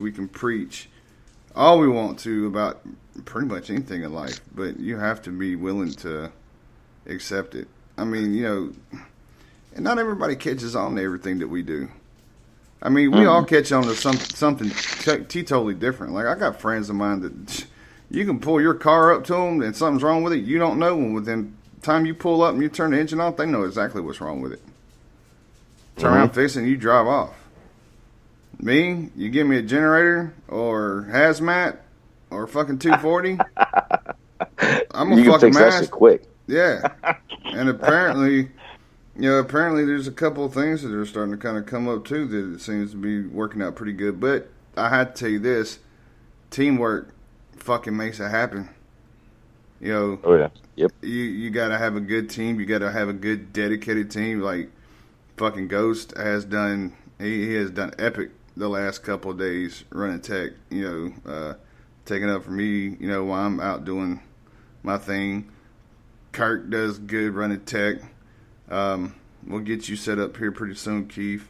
We can preach all we want to about pretty much anything in life, but you have to be willing to accept it. I mean, and not everybody catches on to everything that we do. I mean, we all catch on to something totally different. Like, I got friends of mine that you can pull your car up to them and something's wrong with it. You don't know. And within time you pull up and you turn the engine off, they know exactly what's wrong with it. Turn around, fix it, and you drive off. Me, you give me a generator or hazmat or fucking 240, I'm a fucking that shit quick. Yeah. And apparently there's a couple of things that are starting to kind of come up too that it seems to be working out pretty good. But I had to tell you this, teamwork fucking makes it happen. Oh yeah. Yep. You gotta have a good team. You gotta have a good dedicated team. Like fucking Ghost has done. He has done epic the last couple of days running tech. Taking up for me. While I'm out doing my thing. Kirk does good running tech. We'll get you set up here pretty soon, Keith.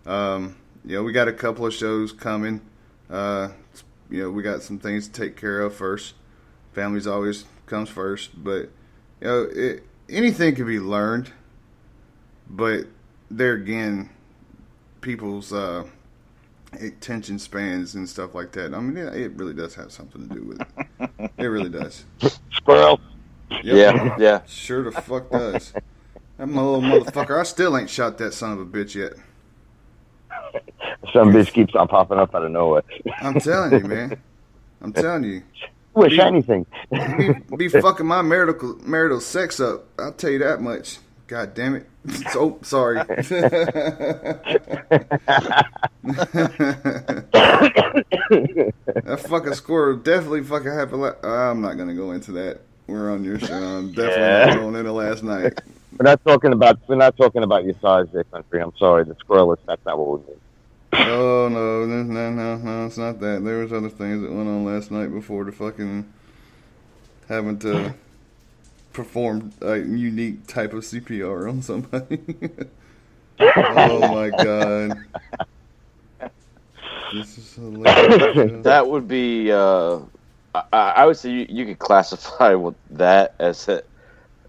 We got a couple of shows coming. We got some things to take care of first. Family's always comes first, but anything can be learned. But there again, people's attention spans and stuff like that. I mean, it really does have something to do with it. It really does. Squirrel. Yep. Yeah. Sure the fuck does. That little motherfucker, I still ain't shot that son of a bitch yet. Some bitch keeps on popping up out of nowhere. I'm telling you, man. I'm telling you. Wish anything. Be fucking my marital sex up. I'll tell you that much. God damn it. Oh, sorry. That fucking squirrel definitely fucking happened. I'm not going to go into that. We're on your show. I'm definitely not going into last night. We're not talking about your size there, country. I'm sorry. The squirrel, that's not what we mean. Oh, no, it's not that. There was other things that went on last night before the fucking having to perform a unique type of CPR on somebody. Oh, my God. This is hilarious. That would be, I would say you could classify that as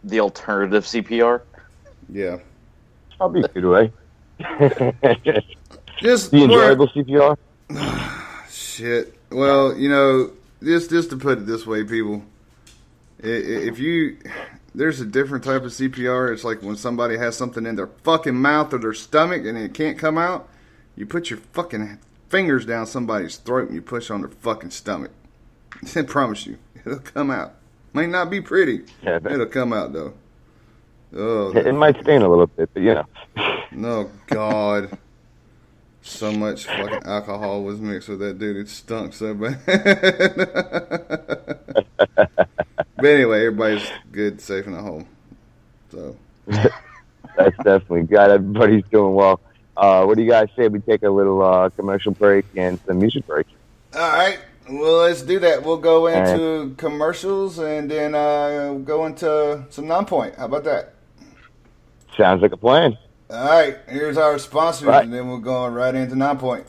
the alternative CPR. Yeah. Probably a good way. Just the enjoyable CPR? Shit. Well, just to put it this way, people. There's a different type of CPR. It's like when somebody has something in their fucking mouth or their stomach and it can't come out. You put your fucking fingers down somebody's throat and you push on their fucking stomach. I promise you, it'll come out. Might not be pretty. Yeah, it'll come out though. Oh, it might stain a little bit, but No, God. So much fucking alcohol was mixed with that dude. It stunk so bad. But anyway, everybody's good, safe, and at home. So that's definitely good. Everybody's doing well. What do you guys say we take a little commercial break and some music break? All right. Well, let's do that. We'll go into commercials and then go into some non-point. How about that? Sounds like a plan. All right. Here's our sponsors, right. And then we'll go right into non-point.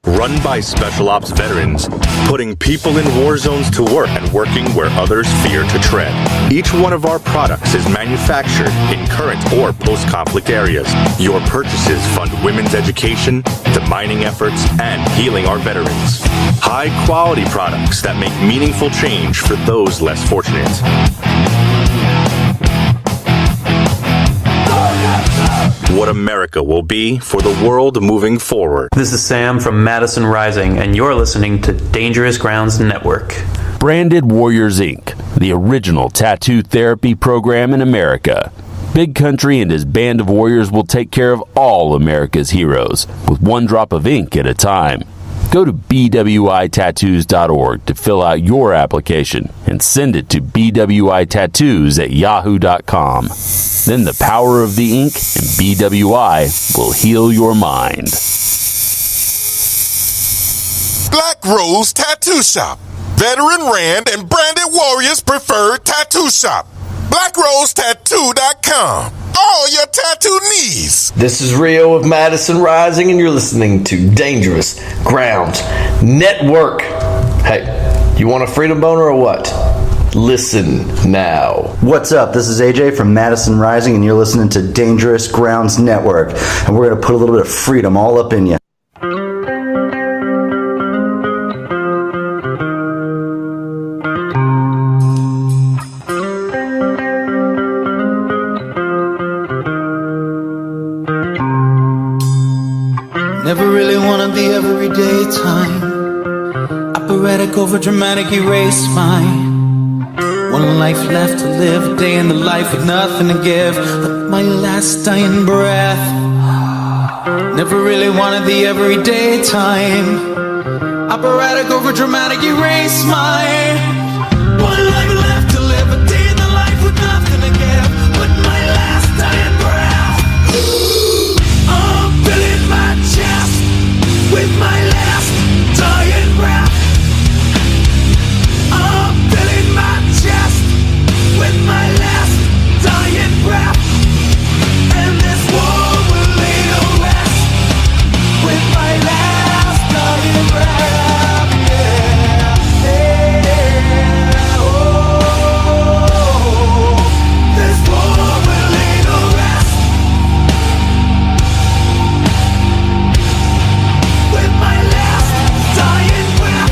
Run by Special Ops veterans, putting people in war zones to work and working where others fear to tread. Each one of our products is manufactured in current or post-conflict areas. Your purchases fund women's education, demining efforts, and healing our veterans. High-quality products that make meaningful change for those less fortunate. What America will be for the world moving forward. This is Sam from Madison Rising, and you're listening to Dangerous Grounds Network. Branded Warriors, Inc., the original tattoo therapy program in America. Big Country and his band of warriors will take care of all America's heroes, with one drop of ink at a time. Go to bwitattoos.org to fill out your application and send it to bwitattoos@yahoo.com. Then the power of the ink and BWI will heal your mind. Black Rose Tattoo Shop. Veteran Rand and Branded Warriors preferred tattoo shop. BlackRoseTattoo.com. All your tattoo needs. This is Rio of Madison Rising, and you're listening to Dangerous Grounds Network. Hey, you want a freedom boner or what? Listen now. What's up? This is AJ from Madison Rising, and you're listening to Dangerous Grounds Network. And we're going to put a little bit of freedom all up in you. Never really wanna be everyday time. Operatic, over dramatic, erase mine. One life left to live, a day in the life with nothing to give but my last dying breath. Never really wanted the everyday time. Operatic, over dramatic, erase mine. One life left to live, a day in the life with nothing to give but my last dying breath. I'm filling my chest with my last dying breath. I'm filling my chest with my last dying breath. And this war will lay to rest with my last dying breath. Yeah, yeah, oh. This war will lay to rest with my last dying breath.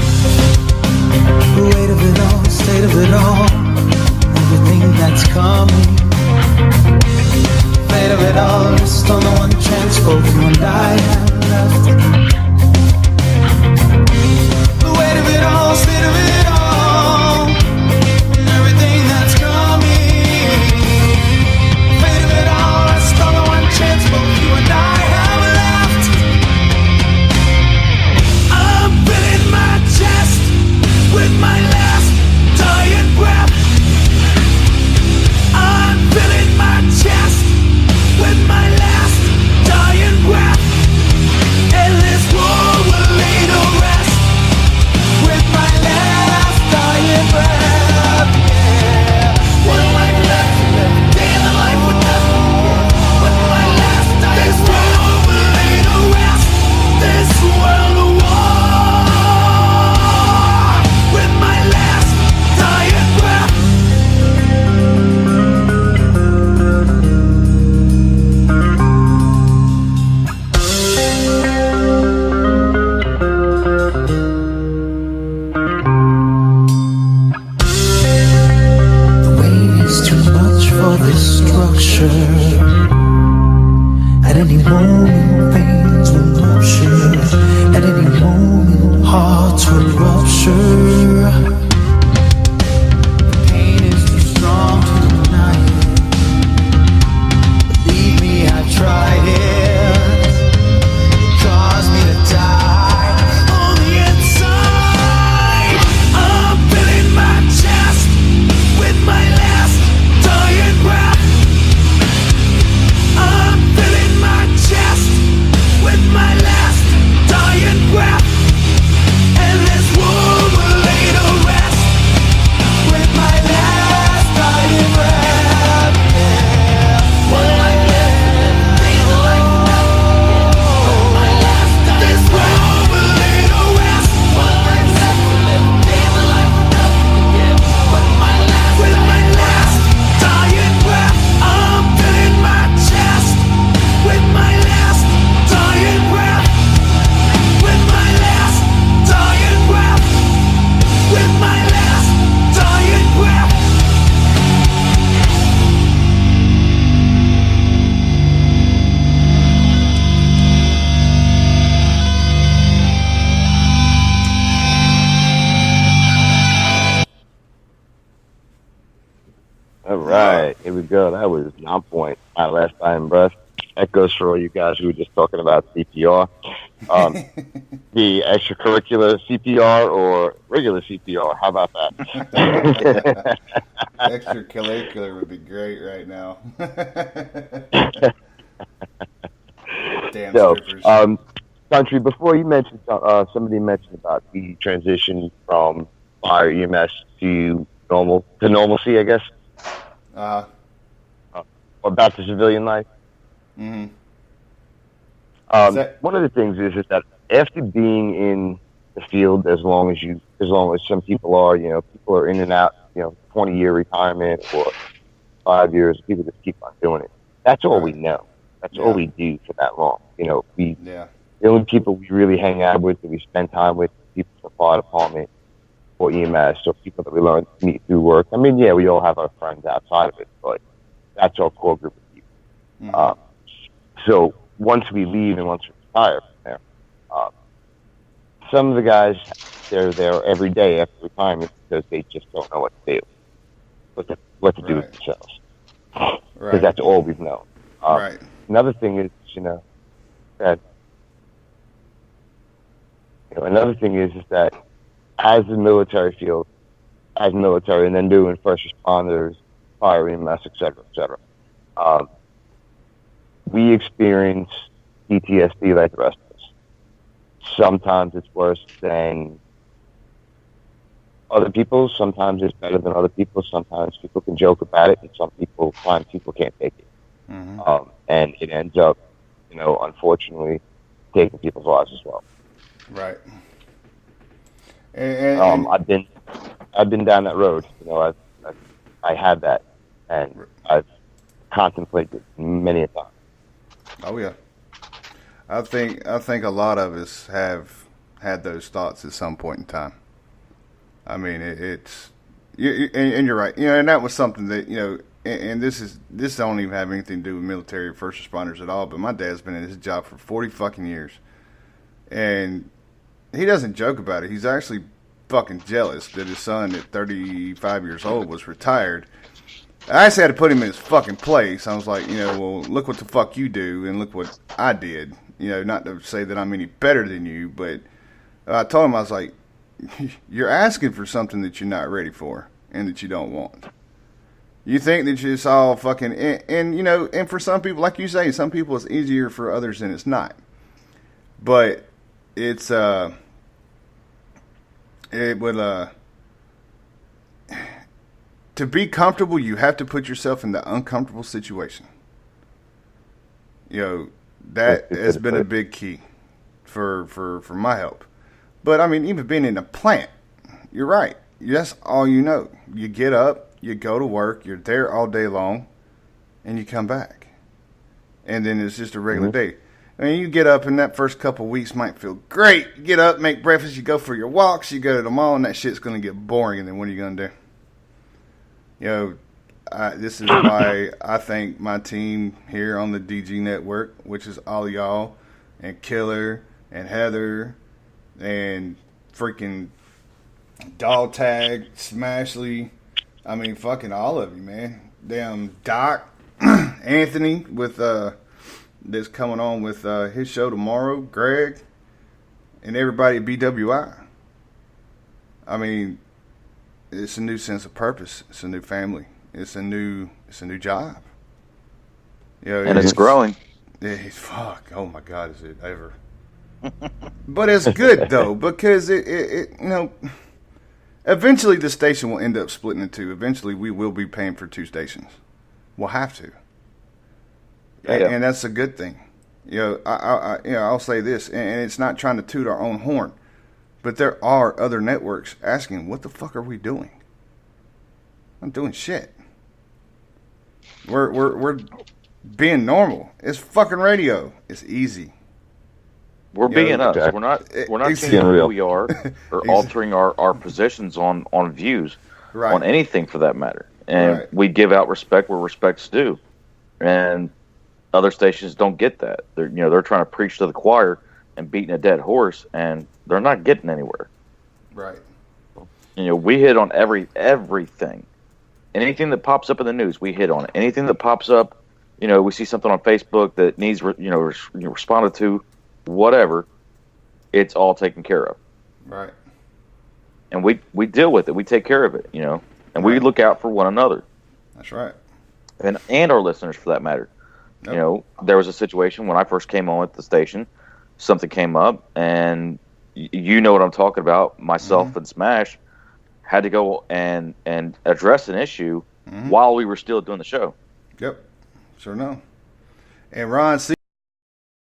The weight of it all, state of it all, everything that's coming. Fate of it all, just on the one chance for you and I have left. The weight of it all, state of it all, and everything that's coming. Fate of it all, just on the one chance for you and I have left. I'm filling my chest with my last dying breath. I'm filling my chest with my last dying breath. And this war will lay to rest with my last dying breath. Yeah. One life left to live, day in the life with nothing but my last dying breath. This war will lay to rest. This world war with my last dying breath. The weight is too much for this structure. At any moment, veins will rupture. At any moment, hearts will rupture. The pain is too strong to deny it. Believe me, I've tried it. It caused me to die on the inside. I'm filling my chest with my last dying breath. I'm filling my chest with my last dying breath. And this war will lay to rest with my last dying breath. Yeah. One life left to live, day in the life with nothing but my last dying breath. This war will lay to rest. One life left to live, day in the life with nothing to give but my last with my last dying breath. I'm filling my chest with my last dying breath. With my last dying breath. With my last dying breath. All right, here we go. That was on point. My last dying breath. That goes for all you guys who were just talking about CPR. The extracurricular CPR or regular CPR. How about that? Extracurricular would be great right now. Damn So, strippers. Country, before you mentioned, somebody mentioned about the transition from fire EMS to normalcy, I guess. or back to civilian life. Mm-hmm. One of the things is that after being in the field as long as some people are, people are in and out, 20-year retirement or 5 years, people just keep on doing it. That's all we know. That's all we do for that long. The only people we really hang out with, that we spend time with, people from the fire department or EMS, or people that we learn to meet through work. I mean, we all have our friends outside of it, but that's our core group of people. Mm-hmm. So once we leave and once we retire from there, some of the guys, they're there every day after retirement because they just don't know what to do, what to do with themselves. Because that's all we've known. Another thing is, another thing is that as the military field, and then doing first responders, fire EMS, et cetera, we experience PTSD like the rest of us. Sometimes it's worse than other people. Sometimes it's better than other people. Sometimes people can joke about it, and some people can't take it. Mm-hmm. And it ends up, unfortunately, taking people's lives as well. Right. I've been down that road. I had that, and I've contemplated many a time. Oh yeah. I think a lot of us have had those thoughts at some point in time. I mean, and you're right. And that was something that and this don't even have anything to do with military or first responders at all. But my dad's been in his job for 40 fucking years, and he doesn't joke about it. He's actually fucking jealous that his son at 35 years old was retired. I just had to put him in his fucking place. I was like, well, look what the fuck you do, and look what I did. Not to say that I'm any better than you, but I told him, I was like, you're asking for something that you're not ready for and that you don't want. You think that it's all fucking, and for some people, like you say, some people it's easier, for others than it's not. But it's, to be comfortable, you have to put yourself in the uncomfortable situation. That has been a big key for my help. But I mean, even being in a plant, you're right. That's all you know. You get up, you go to work, you're there all day long, and you come back. And then it's just a regular day. I mean, you get up, and that first couple of weeks might feel great. You get up, make breakfast, you go for your walks, you go to the mall, and that shit's going to get boring. And then what are you going to do? This is why I thank my team here on the DG Network, which is all of y'all, and Killer, and Heather, and freaking Dog Tag, Smashley. I mean, fucking all of you, man. Damn Doc, Anthony with that's coming on with his show tomorrow, Greg, and everybody at BWI. I mean, it's a new sense of purpose. It's a new family. It's a new job. And it's growing. Fuck. Oh my God, is it ever? But it's good though, because it eventually the station will end up splitting in two. Eventually we will be paying for two stations. We'll have to. And that's a good thing. I'll say this, and it's not trying to toot our own horn, but there are other networks asking, what the fuck are we doing? I'm doing shit. We're being normal. It's fucking radio. It's easy. We're being us. We're not changing who we are or altering our positions on views, on anything for that matter. And we give out respect where respect's due. And other stations don't get that. They're trying to preach to the choir and beating a dead horse, and they're not getting anywhere. Right. We hit on everything. Anything that pops up in the news, we hit on it. Anything that pops up, we see something on Facebook that needs responded to, whatever, it's all taken care of. Right. And we deal with it. We take care of it, and we look out for one another. That's right. And our listeners, for that matter. Yep. There was a situation when I first came on at the station, something came up, and you know what I'm talking about. Myself and Smash had to go and address an issue while we were still doing the show. Yep, sure no. And Ron, see.